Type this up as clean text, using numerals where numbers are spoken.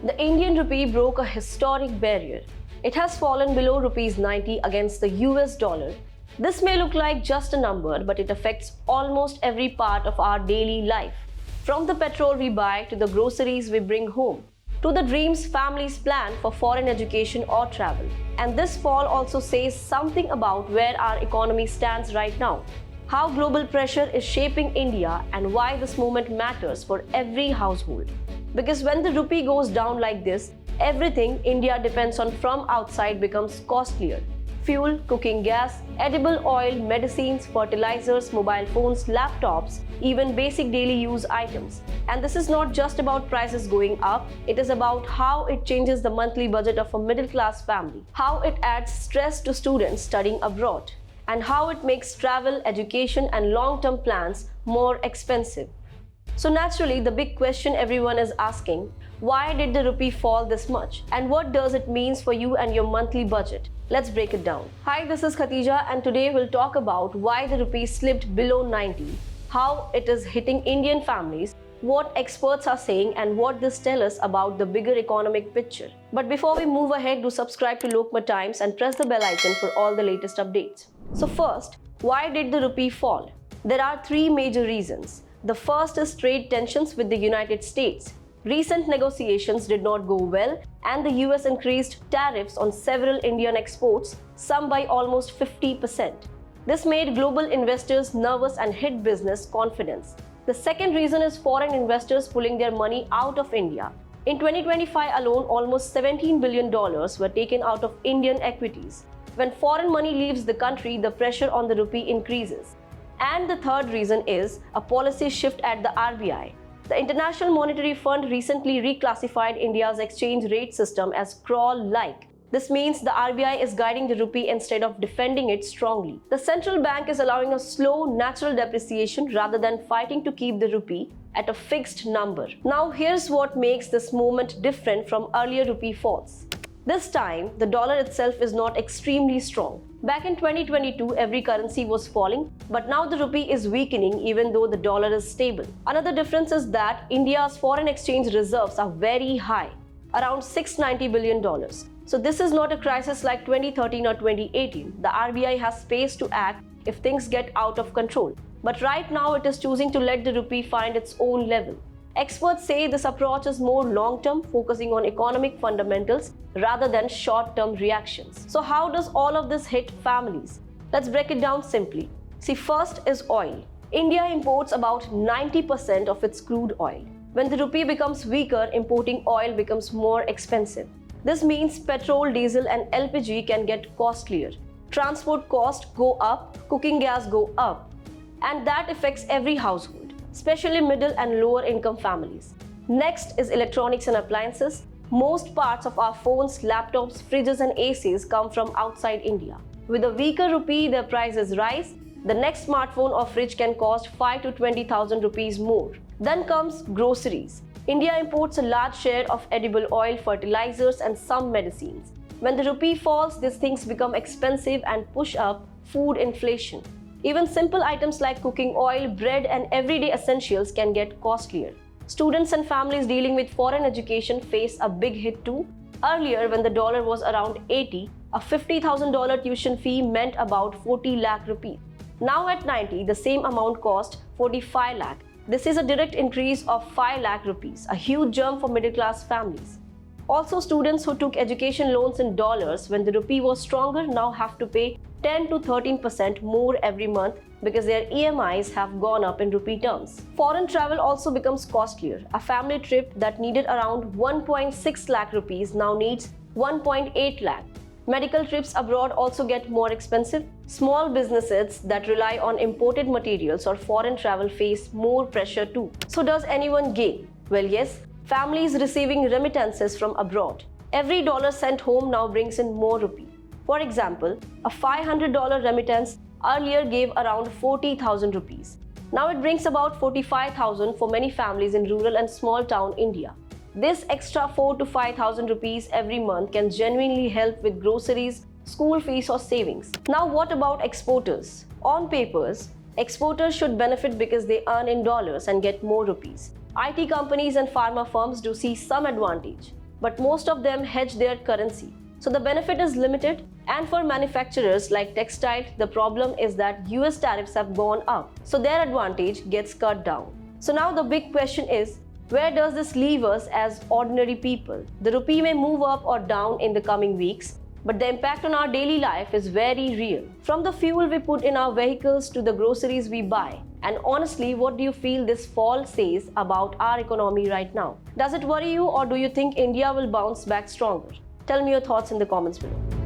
The Indian rupee broke a historic barrier. It has fallen below rupees 90 against the US dollar. This may look like just a number, but it affects almost every part of our daily life. From the petrol we buy to the groceries we bring home, to the dreams families plan for foreign education or travel. And this fall also says something about where our economy stands right now, how global pressure is shaping India, and why this moment matters for every household. Because when the rupee goes down like this, everything India depends on from outside becomes costlier. Fuel, cooking gas, edible oil, medicines, fertilizers, mobile phones, laptops, even basic daily use items. And this is not just about prices going up, it is about how it changes the monthly budget of a middle class family, how it adds stress to students studying abroad, and how it makes travel, education, and long-term plans more expensive. So naturally, the big question everyone is asking, why did the rupee fall this much? And what does it mean for you and your monthly budget? Let's break it down. Hi, this is Khatija, and today we'll talk about why the rupee slipped below 90, how it is hitting Indian families, what experts are saying, and what this tells us about the bigger economic picture. But before we move ahead, do subscribe to Lokmat Times and press the bell icon for all the latest updates. So first, why did the rupee fall? There are three major reasons. The first is trade tensions with the United States. Recent negotiations did not go well, and the US increased tariffs on several Indian exports, some by almost 50%. This made global investors nervous and hit business confidence. The second reason is foreign investors pulling their money out of India. In 2025 alone, almost $17 billion were taken out of Indian equities. When foreign money leaves the country, the pressure on the rupee increases. And the third reason is a policy shift at the RBI. The International Monetary Fund recently reclassified India's exchange rate system as crawl-like. This means the RBI is guiding the rupee instead of defending it strongly. The central bank is allowing a slow, natural depreciation rather than fighting to keep the rupee at a fixed number. Now here's what makes this movement different from earlier rupee falls. This time, the dollar itself is not extremely strong. Back in 2022, every currency was falling, but now the rupee is weakening even though the dollar is stable. Another difference is that India's foreign exchange reserves are very high, around $690 billion. So this is not a crisis like 2013 or 2018. The RBI has space to act if things get out of control. But right now it is choosing to let the rupee find its own level. Experts say this approach is more long-term, focusing on economic fundamentals rather than short-term reactions. So how does all of this hit families? Let's break it down simply. See, first is oil. India imports about 90% of its crude oil. When the rupee becomes weaker, importing oil becomes more expensive. This means petrol, diesel, and LPG can get costlier. Transport costs go up, cooking gas go up, and that affects every household, especially middle and lower income families. Next is electronics and appliances. Most parts of our phones, laptops, fridges, and ACs come from outside India. With a weaker rupee, their prices rise. The next smartphone or fridge can cost 5 to 20,000 rupees more. Then comes groceries. India imports a large share of edible oil, fertilizers, and some medicines. When the rupee falls, these things become expensive and push up food inflation. Even simple items like cooking oil, bread, and everyday essentials can get costlier. Students and families dealing with foreign education face a big hit too. Earlier, when the dollar was around 80, a $50,000 tuition fee meant about 40 lakh rupees. Now at 90, the same amount cost 45 lakh. This is a direct increase of 5 lakh rupees, a huge jump for middle-class families. Also, students who took education loans in dollars when the rupee was stronger now have to pay 10 to 13% more every month because their EMIs have gone up in rupee terms. Foreign travel also becomes costlier. A family trip that needed around 1.6 lakh rupees now needs 1.8 lakh. Medical trips abroad also get more expensive. Small businesses that rely on imported materials or foreign travel face more pressure too. So does anyone gain? Well, yes, families receiving remittances from abroad. Every dollar sent home now brings in more rupee. For example, a $500 remittance earlier gave around 40,000 rupees. Now it brings about 45,000 for many families in rural and small town India. This extra 4 to 5,000 rupees every month can genuinely help with groceries, school fees or savings. Now what about exporters? On papers, exporters should benefit because they earn in dollars and get more rupees. IT companies and pharma firms do see some advantage. but most of them hedge their currency. So the benefit is limited, and for manufacturers like textile, the problem is that US tariffs have gone up, so their advantage gets cut down. So now the big question is, where does this leave us as ordinary people? The rupee may move up or down in the coming weeks, but the impact on our daily life is very real. From the fuel we put in our vehicles to the groceries we buy. And honestly, what do you feel this fall says about our economy right now? Does it worry you, or do you think India will bounce back stronger? Tell me your thoughts in the comments below.